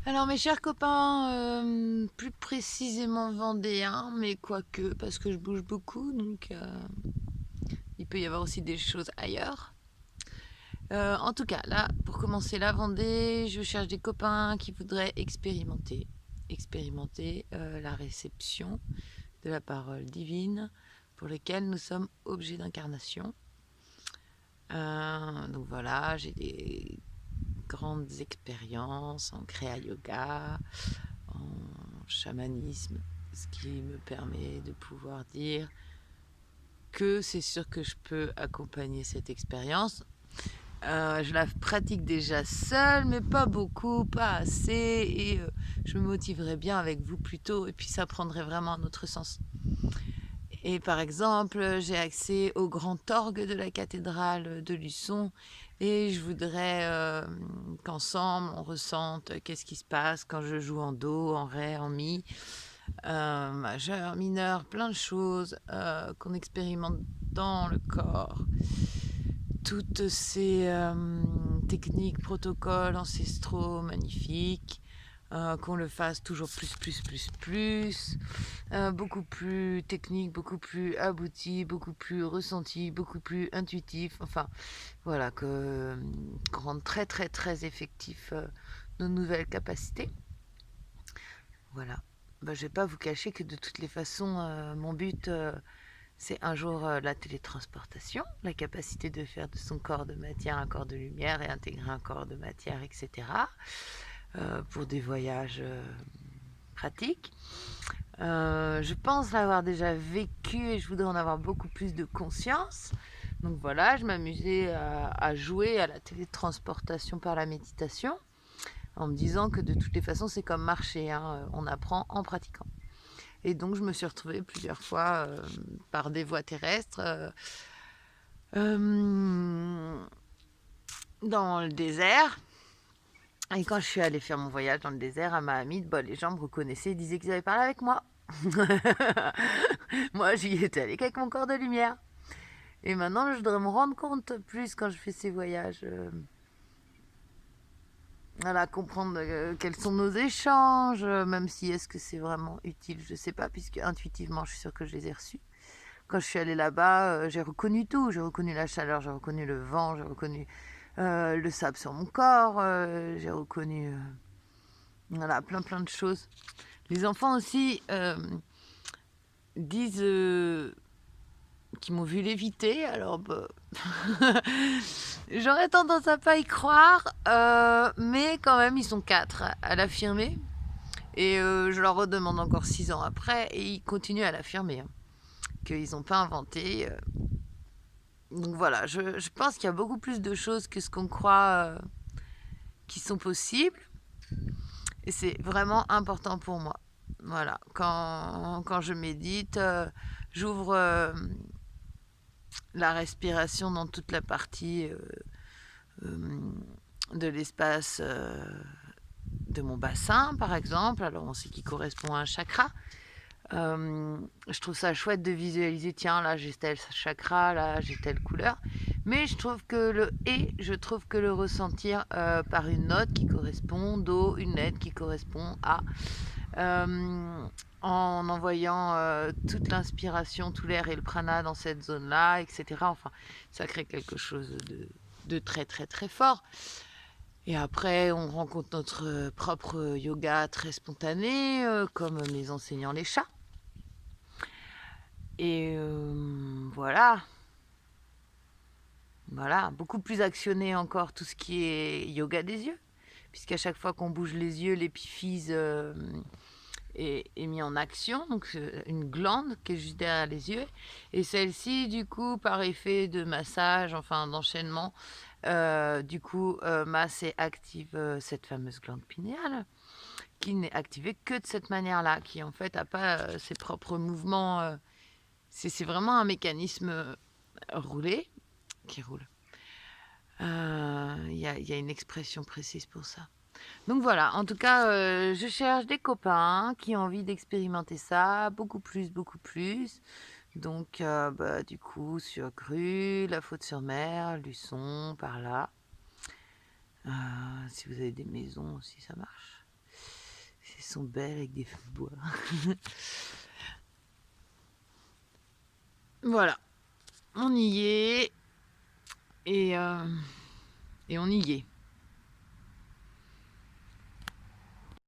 Alors mes chers copains, plus précisément vendéens, mais quoique, parce que je bouge beaucoup, donc il peut y avoir aussi des choses ailleurs. En tout cas, là, pour commencer la Vendée, je cherche des copains qui voudraient expérimenter la réception de la parole divine pour lesquelles nous sommes objets d'incarnation. Donc voilà, j'ai des grandes expériences en créa yoga, en chamanisme, ce qui me permet de pouvoir dire que c'est sûr que je peux accompagner cette expérience. Je la pratique déjà seule, mais pas beaucoup, pas assez, et je me motiverais bien avec vous plutôt, et puis ça prendrait vraiment un autre sens. Et par exemple, j'ai accès au grand orgue de la cathédrale de Luçon, et je voudrais qu'ensemble on ressente qu'est-ce qui se passe quand je joue en do, en ré, en mi, majeur, mineur, plein de choses qu'on expérimente dans le corps. Toutes ces techniques, protocoles ancestraux magnifiques, qu'on le fasse toujours plus, beaucoup plus technique, beaucoup plus abouti, beaucoup plus ressenti, beaucoup plus intuitif, enfin voilà, qu'on rende très effectif nos nouvelles capacités. Voilà. Je vais pas vous cacher que de toutes les façons, mon but, c'est un jour la télétransportation, la capacité de faire de son corps de matière un corps de lumière et intégrer un corps de matière, etc. Pour des voyages pratiques. Je pense l'avoir déjà vécu et je voudrais en avoir beaucoup plus de conscience. Donc voilà, je m'amusais à jouer à la télétransportation par la méditation en me disant que de toutes les façons c'est comme marcher, hein, on apprend en pratiquant. Et donc je me suis retrouvée plusieurs fois par des voies terrestres dans le désert. Et quand je suis allée faire mon voyage dans le désert à Mahamid, les gens me reconnaissaient et disaient qu'ils avaient parlé avec moi. Moi, j'y étais allée qu'avec mon corps de lumière. Et maintenant, je voudrais me rendre compte plus quand je fais ces voyages. Voilà, comprendre quels sont nos échanges, même si est-ce que c'est vraiment utile, je sais pas, puisque intuitivement, je suis sûre que je les ai reçus. Quand je suis allée là-bas, j'ai reconnu tout. J'ai reconnu la chaleur, j'ai reconnu le vent, j'ai reconnu le sable sur mon corps, j'ai reconnu voilà, plein de choses. Les enfants aussi disent qu'ils m'ont vu léviter, alors j'aurais tendance à pas y croire, mais quand même ils sont 4 à l'affirmer. Et je leur redemande encore 6 ans après et ils continuent à l'affirmer, hein, qu'ils n'ont pas inventé. Donc voilà, je pense qu'il y a beaucoup plus de choses que ce qu'on croit qui sont possibles. Et c'est vraiment important pour moi. Voilà, quand je médite, j'ouvre la respiration dans toute la partie de l'espace de mon bassin, par exemple. Alors on sait qu'il correspond à un chakra. Je trouve ça chouette de visualiser, tiens, là j'ai tel chakra, là j'ai telle couleur. Mais je trouve que je trouve que le ressentir par une note qui correspond, do, une lettre qui correspond à, en envoyant toute l'inspiration, tout l'air et le prana dans cette zone-là, etc. Enfin, ça crée quelque chose de très fort. Et après, on rencontre notre propre yoga très spontané, comme mes enseignants les chats. Et voilà, beaucoup plus actionné encore tout ce qui est yoga des yeux, puisqu'à chaque fois qu'on bouge les yeux, l'épiphyse est mis en action, donc une glande qui est juste derrière les yeux, et celle-ci, du coup, par effet de massage, enfin d'enchaînement, du coup, masse et active cette fameuse glande pinéale, qui n'est activée que de cette manière-là, qui en fait n'a pas ses propres mouvements. C'est vraiment un mécanisme roulé, qui roule. Y a une expression précise pour ça. Donc voilà, en tout cas, je cherche des copains qui ont envie d'expérimenter ça, beaucoup plus. Donc, du coup, sur Grue, La Faute-sur-Mer, Luçon, par là. Si vous avez des maisons aussi, ça marche. Elles sont belles avec des feux de bois. Voilà, on y est et on y est.